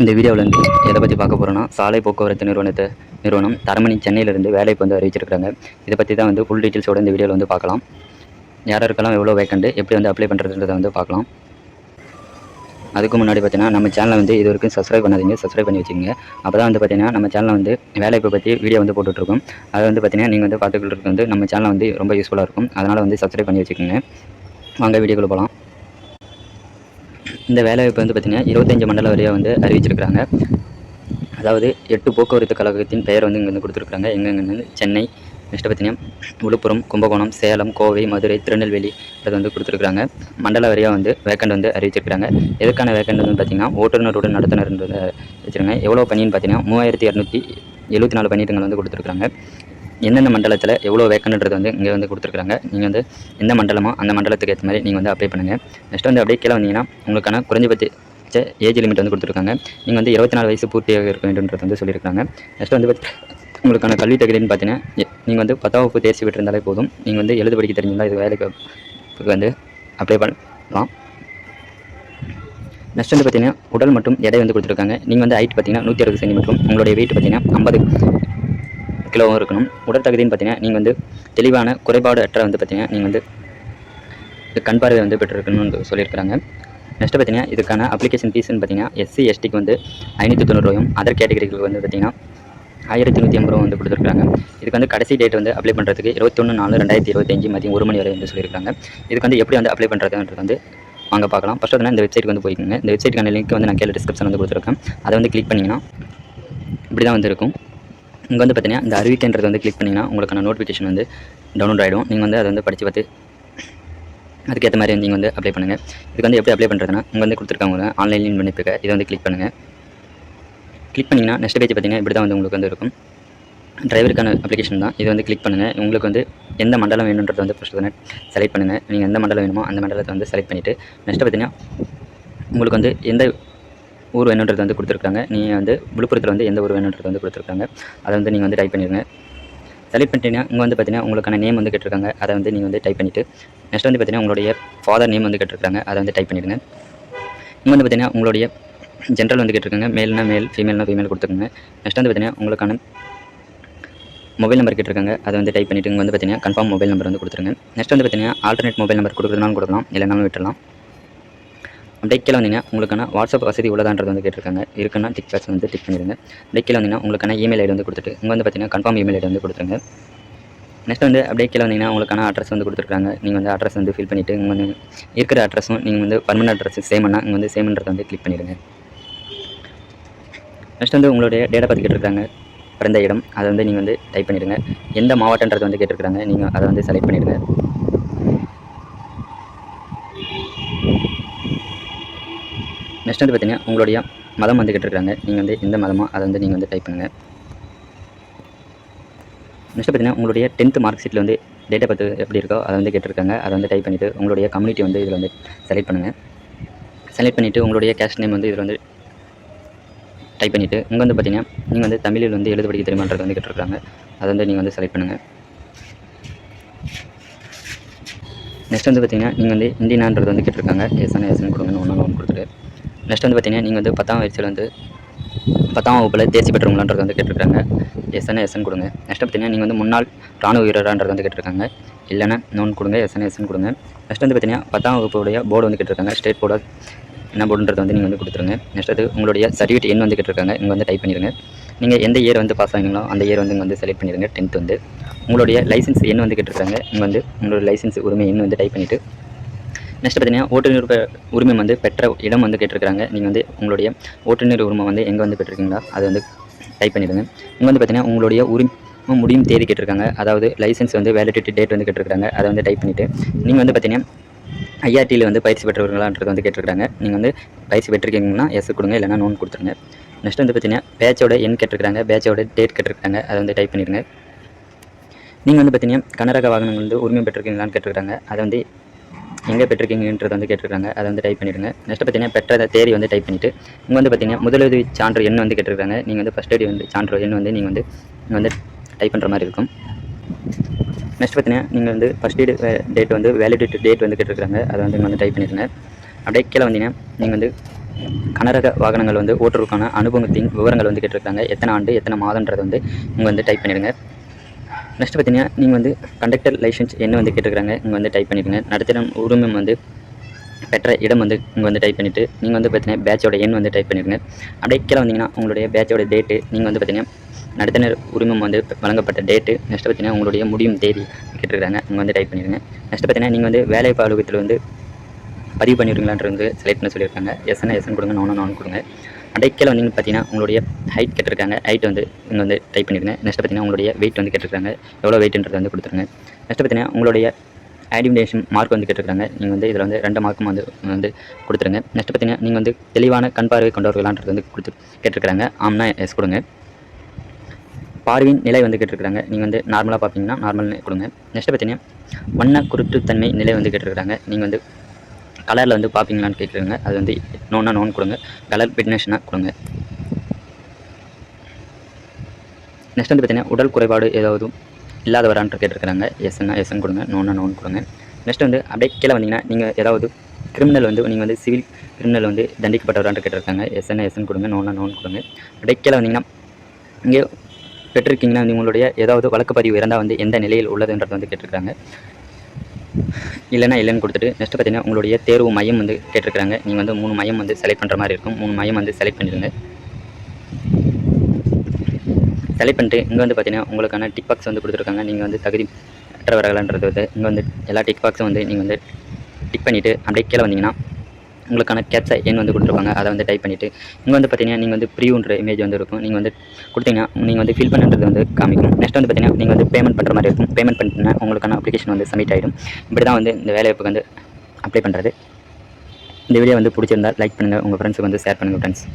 இந்த வீடியோவில் வந்து எதை பற்றி பார்க்க போகிறோன்னா, சாலை போக்குவரத்து நிறுவனம் தரமணி சென்னையிலிருந்து வேலைக்கு வந்து அறிவிச்சிருக்காங்க. இதை பற்றி தான் வந்து ஃபுல் டீட்டெயில்ஸோட இந்த வீடியோவில் வந்து பார்க்கலாம். யாருக்கெல்லாம் எவ்வளோ வேக்கண்ட், எப்படி வந்து அப்ளை பண்ணுறதுன்றதை வந்து பார்க்கலாம். அதுக்கு முன்னாடி பார்த்தீங்கன்னா, நம்ம சேனலை வந்து இது வரைக்கும் சப்ஸ்கிரைப் பண்ணாதீங்க, சப்ஸ்கிரைப் பண்ணி வச்சுக்கோங்க. அப்போ தான் வந்து பார்த்தீங்கன்னா, நம்ம சேனலில் வந்து வேலைப்பை பற்றி வீடியோ வந்து போட்டுட்ருக்கோம். அதை வந்து பார்த்தீங்கன்னா, நீங்கள் வந்து பார்த்துக்கிட்டு வந்து நம்ம சேனல் வந்து ரொம்ப யூஸ்ஃபுல்லாக இருக்கும். அதனால் வந்து சப்ஸ்கிரைப் பண்ணி வச்சுக்கோங்க. வாங்க வீடியோக்குள்ளே போகலாம். இந்த வேலைவாய்ப்பு வந்து பார்த்திங்கன்னா 25 மண்டல வரையாக வந்து அறிவிச்சிருக்கிறாங்க. அதாவது 8 போக்குவரத்து கழகத்தின் பெயர் வந்து இங்கே வந்து கொடுத்துருக்குறாங்க. எங்கெங்கன்னு சென்னை, நெக்ஸ்ட்டு பார்த்திங்கன்னா விழுப்புரம், கும்பகோணம், சேலம், கோவை, மதுரை, திருநெல்வேலி அது வந்து கொடுத்துருக்குறாங்க. மண்டல வரையாக வந்து வேக்கண்ட் வந்து அறிவிச்சிருக்கிறாங்க. எதுக்கான வேக்கண்ட் வந்து பார்த்திங்கன்னா ஓட்டுநருடன் நடத்துனர்ன்றதை வச்சுருங்க. எவ்வளோ பணின்னு பார்த்தீங்கன்னா 3274 பணியிடங்கள் வந்து கொடுத்துருக்குறாங்க. எந்தெந்த மண்டலத்தில் எவ்வளோ வேக்கன்றது வந்து இங்கே வந்து கொடுத்துருக்குறாங்க. நீங்கள் வந்து எந்த மண்டலமோ அந்த மண்டலத்துக்கு ஏற்ற மாதிரி நீங்கள் வந்து அப்ளை பண்ணுங்கள். நெக்ஸ்ட் வந்து அப்படியே கீழே வந்தீங்கன்னா உங்களுக்கான குறைஞ்சபட்ச ஏஜ் லிமிட் வந்து கொடுத்துருக்காங்க. நீங்கள் வந்து 24 வயசு பூர்த்தியாக இருக்க வேண்டும்ன்றது வந்து சொல்லியிருக்காங்க. நெக்ஸ்ட் வந்து உங்களுக்கான கல்வி தகுதின்னு பார்த்தீங்கன்னா நீங்கள் வந்து 10ஆம் வகுப்பு தேர்ச்சி பெற்றிருந்தாலே போதும். நீங்கள் வந்து எழுத படிக்க தெரிஞ்சிருந்தால் இது வேலைக்கு வந்து அப்ளை பண்ணலாம். நெக்ஸ்ட் வந்து பார்த்தீங்கன்னா உடல் மற்றும் எடை வந்து கொடுத்துருக்காங்க. நீங்கள் வந்து ஹைட் பார்த்தீங்கன்னா 160 சென்டிமீட்டரும், உங்களுடைய வெயிட் பார்த்தீங்கன்னா 50 கிலோவும் இருக்கணும். உடல் தகுதின்னு பார்த்தீங்கன்னா நீங்கள் வந்து தெளிவான குறைபாடு அற்ற வந்து பார்த்தீங்கன்னா நீங்கள் வந்து கண் பார்வை வந்து பெற்றிருக்கணும்னு சொல்லியிருக்கிறாங்க. நெக்ஸ்ட்டு பார்த்தீங்கன்னா இதுக்கான அப்ளிகேஷன் ஃபீஸ்ன்னு பார்த்தீங்கன்னா எஸ்சி எஸ்டிக்கு வந்து 590 ரூபாயும், அதர் கேட்டகரிக்கு வந்து பார்த்தீங்கன்னா 1150 ரூபா வந்து கொடுத்துருக்காங்க. இதுக்கு வந்து கடைசி டேட் வந்து அப்ளை பண்ணுறதுக்கு 21/4/2025 மதியம் 1 மணி வரை வந்து சொல்லியிருக்காங்க. இதுக்கு வந்து எப்படி வந்து அப்ளை பண்ணுறதுன்றது வந்து வாங்க பார்க்கலாம். ஃபஸ்ட்டு வந்து இந்த வெப்சைட்டுக்கு வந்து போய்க்குங்க. இந்த வெப்சைட்டுக்கான லிங்க் வந்து நான் கீழே டிஸ்கிரிப்ஷன் வந்து கொடுத்துருக்கேன். அதை வந்து கிளிக் பண்ணிங்கன்னா இப்படி தான் வந்து இருக்கும். இங்கே வந்து பார்த்தீங்கன்னா இந்த அறிவிக்கைன்றது வந்து கிளிக் பண்ணிங்கன்னா உங்களுக்கான நோட்டிஃபிகேஷன் வந்து டவுன்லோட் ஆகிடும். நீங்கள் வந்து அதை வந்து படித்து பார்த்து அதுக்கேற்ற மாதிரி நீங்கள் வந்து அப்ளை பண்ணுங்கள். இதுக்கு வந்து எப்படி அப்ளை பண்ணுறதுன்னா இங்கே வந்து கொடுத்துருக்காங்க ஆன்லைன்லையும் பண்ணிப்பிக்க இதை வந்து கிளிக் பண்ணுங்கள். கிளிக் பண்ணிங்கன்னா நெக்ஸ்ட் பேஜ் பார்த்தீங்கன்னா இப்படி தான் வந்து உங்களுக்கு வந்து இருக்கும். டிரைவருக்கான அப்ளிகேஷன் தான். இது வந்து கிளிக் பண்ணுங்கள். உங்களுக்கு வந்து எந்த மண்டலம் வேணுன்றது வந்து ஃபஸ்ட்டு வந்து செலக்ட் பண்ணுங்கள். நீங்கள் எந்த மண்டலம் வேணுமோ அந்த மண்டலத்தை வந்து செலக்ட் பண்ணிவிட்டு நெக்ஸ்ட்டு பார்த்தீங்கன்னா உங்களுக்கு வந்து எந்த ஊர் வேணுன்றது வந்து கொடுத்துருக்காங்க. நீங்கள் வந்து விழுப்புரத்தில் வந்து எந்த ஊர் வேணுன்றது வந்து கொடுத்துருக்காங்க. அதை வந்து நீங்கள் வந்து டைப் பண்ணிடுங்க. செலக்ட் பண்ணிட்டீங்கன்னா இங்கே வந்து பார்த்தீங்கன்னா உங்களுக்கான நேம் வந்து கேட்டிருக்காங்க. அதை வந்து நீங்கள் வந்து டைப் பண்ணிவிட்டு நெக்ஸ்ட் வந்து பார்த்தீங்கன்னா உங்களுடைய ஃபாதர் நேம் வந்து கேட்டிருக்காங்க. அதை வந்து டைப் பண்ணிவிடுங்க. இங்கே வந்து பார்த்தீங்கன்னா உங்களுடைய ஜென்ரல் வந்து கேட்டிருக்காங்க. மேல்னா மேல், ஃபீமேல்னா ஃபீமேல் கொடுத்துருங்க. நெக்ஸ்ட் வந்து பார்த்தீங்கன்னா உங்களுக்கான மொபைல் நம்பர் கேட்டிருக்காங்க. அதை வந்து டைப் பண்ணிவிட்டு இங்கே வந்து பார்த்தீங்கன்னா கன்ஃபார்ம் மொபைல் நம்பர் வந்து கொடுத்துருங்க. நெக்ஸ்ட் வந்து பார்த்தீங்கன்னா ஆல்டர்னேட் மொபைல் நம்பர் கொடுக்குறதுனாலும் கொடுக்கலாம், இல்லைனாலும் விட்டுடலாம். அப்படியே கீழே வந்தீங்கன்னா உங்களுக்கான வாட்ஸ்அப் வசதி உள்ளதான்றது வந்து கேட்டிருக்காங்க. இருக்குன்னா டிக் பாக்ஸ் வந்து டிக் பண்ணிடுங்க. அப்படியே கீழே வந்தீங்கன்னா உங்களுக்கான இமெயில் ஐடி வந்து கொடுத்துட்டு இங்கே வந்து பார்த்தீங்கன்னா கன்ஃபார்ம் இமெயில் ஐடி வந்து கொடுத்துருங்க. நெக்ஸ்ட் வந்து அப்படியே கீழே வந்தீங்கன்னா உங்களுக்கான அட்ரஸ் வந்து கொடுத்துருக்காங்க. நீங்கள் வந்து அட்ரஸ் வந்து ஃபில் பண்ணிவிட்டு இங்கே வந்து இருக்கிற அட்ரஸும் நீங்கள் வந்து பர்மனெண்ட் அட்ரஸ் சேம் பண்ணால் இங்கே வந்து சேம்ன்றதை வந்து கிளிக் பண்ணிவிடுங்க. நெக்ஸ்ட் வந்து உங்களுடைய டேட்டா பற்றி கேட்டிருக்காங்க. பிறந்த இடம் அதை வந்து நீங்கள் வந்து டைப் பண்ணிவிடுங்க. எந்த மாவட்டன்றது வந்து கேட்டிருக்காங்க. நீங்கள் அதை வந்து செலக்ட் பண்ணிவிடுங்க. நெக்ஸ்ட் வந்து பார்த்தீங்கன்னா உங்களுடைய மதம் வந்து கேட்டிருக்காங்க. நீங்கள் வந்து எந்த மதமோ அதை வந்து நீங்கள் வந்து டைப் பண்ணுங்கள். நெக்ஸ்ட் பார்த்தீங்கன்னா உங்களுடைய 10th மார்க் ஷீட்டில் வந்து டேட்டா பற்றி எப்படி இருக்கோ அதை வந்து கேட்டிருக்காங்க. அதை வந்து டைப் பண்ணிவிட்டு உங்களுடைய கம்யூனிட்டி வந்து இதில் வந்து செலக்ட் பண்ணுங்கள். செலக்ட் பண்ணிவிட்டு உங்களுடைய கேஸ்ட் நேம் வந்து இதில் வந்து டைப் பண்ணிவிட்டு இங்கே வந்து பார்த்தீங்கன்னா நீங்கள் வந்து தமிழில் வந்து எழுத படிக்க தெரியுமான்றது வந்து கேட்டிருக்காங்க. அதை வந்து நீங்கள் வந்து செலக்ட் பண்ணுங்கள். நெக்ஸ்ட் வந்து பார்த்தீங்கன்னா நீங்கள் வந்து இந்தியனான்றது வந்து கேட்டிருக்காங்க. எஸ்என் கொடுங்க, ஒன்று கொடுத்துட்டு நெக்ஸ்ட் வந்து பார்த்தீங்கன்னா நீங்கள் வந்து 10ஆம் வயசில் வந்து 10ஆம் வகுப்பில் தேர்ச்சி பெற்றவங்களான்றது வந்து கேட்டிருக்காங்க. எஸ்என் கொடுங்க. நெக்ஸ்ட் பார்த்தீங்கன்னா நீங்கள் வந்து முன்னாள் ராணுவ வீரரான்றது வந்து கேட்டிருக்காங்க. இல்லைன்னா நோன் கொடுங்க, எஸ்என் கொடுங்க. நெக்ஸ்ட் வந்து பார்த்தீங்கன்னா 10ஆம் வகுப்புடைய போர்டு வந்து கேட்டிருக்காங்க. ஸ்டேட் போர்டு என்ன போர்டுன்றது வந்து நீங்கள் வந்து கொடுத்துருங்க. நெக்ஸ்ட் அது உங்களுடைய சர்டிஃபிகேட் எண் வந்து கேட்டிருக்காங்க. இங்கே வந்து டைப் பண்ணிடுங்க. நீங்கள் எந்த இயர் வந்து பாஸ் ஆகிங்களோ அந்த இயர் வந்து இங்கே வந்து செலக்ட் பண்ணிடுங்க. 10th வந்து உங்களுடைய லைசன்ஸ் எண் வந்து கேட்டிருக்காங்க. இங்கே வந்து உங்களுடைய லைசன்ஸ் உரிமை எண் வந்து டைப் பண்ணிவிட்டு நெக்ஸ்ட் பார்த்தீங்கன்னா ஓட்டுநர் உரிமை வந்து பெற்ற இடம் வந்து கேட்டிருக்காங்க. நீங்கள் வந்து உங்களுடைய ஓட்டுநர் உரிமை வந்து எங்கே வந்து பெற்றிருக்கீங்களா அதை வந்து டைப் பண்ணிவிடுங்க. இங்கே வந்து பார்த்தீங்கன்னா உங்களுடைய உரிமை முடியும் தேதி கேட்டிருக்காங்க. அதாவது லைசன்ஸ் வந்து வேலிடிட்டி டேட் வந்து கேட்டிருக்காங்க. அதை வந்து டைப் பண்ணிவிட்டு நீங்கள் வந்து பார்த்தீங்கன்னா ஐஆர்டியில் வந்து பயிற்சி பெற்றவர்களான்றது வந்து கேட்டிருக்காங்க. நீங்கள் வந்து பயிற்சி பெற்றிருக்கீங்கன்னா எஸ் கொடுங்க, இல்லைனா நோன் கொடுத்துருங்க. நெக்ஸ்ட் வந்து பார்த்தீங்கன்னா பேட்சோட எண் கேட்டிருக்காங்க. பேட்சோட டேட் கேட்டிருக்காங்க. அதை வந்து டைப் பண்ணிடுங்க. நீங்கள் வந்து பார்த்தீங்கன்னா கனரக வாகனங்கள் வந்து உரிமை பெற்றிருக்கீங்களான்னு கேட்டிருக்காங்க. அதை வந்து எங்கே பெற்றிருக்கீங்கன்றது வந்து கேட்டிருக்காங்க. அதை வந்து டைப் பண்ணிவிடுங்க. நெக்ஸ்ட் பார்த்தீங்கன்னா பெற்ற தேதி வந்து டைப் பண்ணிவிட்டு இங்கே வந்து பார்த்தீங்கன்னா முதலுதவி சான்று எண் வந்து கேட்டிருக்காங்க. நீங்கள் வந்து ஃபஸ்ட் எய்ட் வந்து சான்று எண் வந்து நீங்கள் வந்து இங்கே வந்து டைப் பண்ணுற மாதிரி இருக்கும். நெக்ஸ்ட் பார்த்தீங்கன்னா நீங்கள் வந்து ஃபஸ்ட் எய்ட் டேட் வந்து வேலிடிட்டி டேட் வந்து கேட்டிருக்காங்க. அதை வந்து இங்கே வந்து டைப் பண்ணிடுங்க. அப்படியே கீழே வந்தீங்கன்னா நீங்கள் வந்து கனரக வாகனங்கள் வந்து ஓட்டுறதுக்கான அனுபவத்தின் விவரங்கள் வந்து கேட்டிருக்காங்க. எத்தனை ஆண்டு எத்தனை மாதன்றது வந்து இங்கே வந்து டைப் பண்ணிடுங்க. நெக்ஸ்ட் பார்த்தீங்கன்னா நீங்கள் வந்து கண்டக்டர் லைசன்ஸ் என்ன வந்து கேட்டிருக்காங்க இங்கே வந்து டைப் பண்ணிடுங்க. நடுத்தர உரிமம் வந்து பெற்ற இடம் வந்து இங்கே வந்து டைப் பண்ணிவிட்டு நீங்கள் வந்து பார்த்தீங்கன்னா பேட்சோட எண் வந்து டைப் பண்ணிடுங்க. அப்படியே கீழே வந்தீங்கன்னா உங்களுடைய பேட்சோட டேட்டு, நீங்கள் வந்து பார்த்தீங்கன்னா நடத்துனர் உரிமம் வந்து வழங்கப்பட்ட டேட்டு, நெக்ஸ்ட் பார்த்தீங்கன்னா உங்களுடைய முடியும் தேதி கேட்டிருக்காங்க இங்கே வந்து டைப் பண்ணிடுங்க. நெக்ஸ்ட் பார்த்தீங்கன்னா நீங்கள் வந்து வேலைவாய்ப்பு அலுவலகத்தில் வந்து பதிவு பண்ணிடுவீங்களான்றது வந்து செலக்ட் பண்ண சொல்லியிருக்காங்க. எஸ்என்னா எஸ்என் கொடுங்க, நோன்னு கொடுங்க. அப்படியே கீழே வந்தீங்கன்னு பார்த்தீங்கன்னா உங்களுடைய ஹைட் கேட்டிருக்காங்க. ஹைட் வந்து இங்கே வந்து டைப் பண்ணிடுங்க. நெக்ஸ்ட் பார்த்தீங்கன்னா உங்களுடைய வெயிட் வந்து கேட்டிருக்காங்க. எவ்வளோ வெயிட்ன்றது வந்து கொடுத்துருங்க. நெக்ஸ்ட் பார்த்தீங்கன்னா உங்களுடைய ஐடென்டிஃபிகேஷன் மார்க் வந்து கேட்டிருக்காங்க. நீங்கள் வந்து இதில் வந்து 2 மார்க்கும் வந்து கொடுத்துருங்க. நெக்ஸ்ட் பார்த்தீங்கன்னா நீங்கள் வந்து தெளிவான கண் பார்வை கொண்டவர்களான்றது வந்து கேட்டிருக்காங்க. ஆம்னா எஸ் கொடுங்க. பார்வையின் நிலை வந்து கேட்டிருக்காங்க. நீங்கள் வந்து நார்மலாக பார்ப்பீங்கன்னா நார்மல் கொடுங்க. நெக்ஸ்ட் பார்த்தீங்கன்னா வண்ண குருட்டுத்தன்மை நிலை வந்து கேட்டிருக்காங்க. நீங்கள் வந்து கலரில் வந்து பார்ப்பீங்களான்னு கேட்குறாங்க. அது வந்து நோன் கொடுங்க. கலர் பிட்னேஷனாக கொடுங்க. நெக்ஸ்ட் வந்து பார்த்தீங்கன்னா உடல் குறைபாடு ஏதாவது இல்லாதவரான்ட்டு கேட்டிருக்காங்க. எஸ்என்னா எஸ்என் கொடுங்க, நோன் கொடுங்க. நெக்ஸ்ட் வந்து அப்படியே கீழே வந்தீங்கன்னா நீங்கள் ஏதாவது கிரிமினல் வந்து நீங்கள் வந்து சிவில் கிரிமினல் வந்து தண்டிக்கப்பட்டவரான்ட்டு கேட்டிருக்காங்க. எஸ்என்னா எஸ்என் கொடுங்க, நோன் கொடுங்க. அப்படியே கீழே வந்தீங்கன்னா இங்கே பெற்றிருக்கீங்கன்னா உங்களுடைய ஏதாவது வழக்கு பதிவு இருந்தால் வந்து எந்த நிலையில் உள்ளதுன்றது வந்து கேட்டிருக்காங்க. இல்லைன்னு கொடுத்துட்டு நெக்ஸ்ட் பார்த்தீங்கன்னா உங்களுடைய தேர்வு மையம் வந்து கேட்டிருக்காங்க. நீங்கள் வந்து 3 மையம் வந்து செலக்ட் பண்ணுற மாதிரி இருக்கும். 3 மையம் வந்து செலக்ட் பண்ணிடுங்க. செலக்ட் பண்ணிட்டு இங்கே வந்து பார்த்தீங்கன்னா உங்களுக்கான டிக் பாக்ஸ் வந்து கொடுத்துருக்காங்க. நீங்கள் வந்து தகுதி அற்றவர்கள்ன்றது வந்து இங்கே வந்து எல்லா டிக் பாக்ஸும் வந்து நீங்கள் வந்து டிக் பண்ணிவிட்டு அப்படியே கீழே வந்தீங்கன்னா உங்களுக்கான கேப்சா எண் வந்து கொடுத்துருப்பாங்க. அதை வந்து டைப் பண்ணிவிட்டு இங்கே வந்து பார்த்தீங்கன்னா நீங்கள் வந்து ப்ரீவ்ன்ற இமேஜ் வந்து இருக்கும். நீங்கள் வந்து கொடுத்தீங்கன்னா நீங்கள் வந்து ஃபில் பண்ணுறது வந்து காமிக்கும். நெக்ஸ்ட் வந்து பார்த்தீங்கன்னா நீங்கள் வந்து பேமெண்ட் பண்ணுற மாதிரி இருக்கும். பேமெண்ட் பண்ணிட்டீங்கன்னா உங்களுக்கான அப்ளிகேஷன் வந்து சப்மிட் ஆகிடும். இப்படி தான் வந்து இந்த வேலைவாய்ப்புக்கு வந்து அப்ளை பண்ணுறது. இந்த வீடியோ வந்து பிடிச்சிருந்தால் லைக் பண்ணுங்கள், உங்கள் ஃப்ரெண்ட்ஸுக்கு வந்து ஷேர் பண்ணுங்கள் ஃப்ரெண்ட்ஸ்.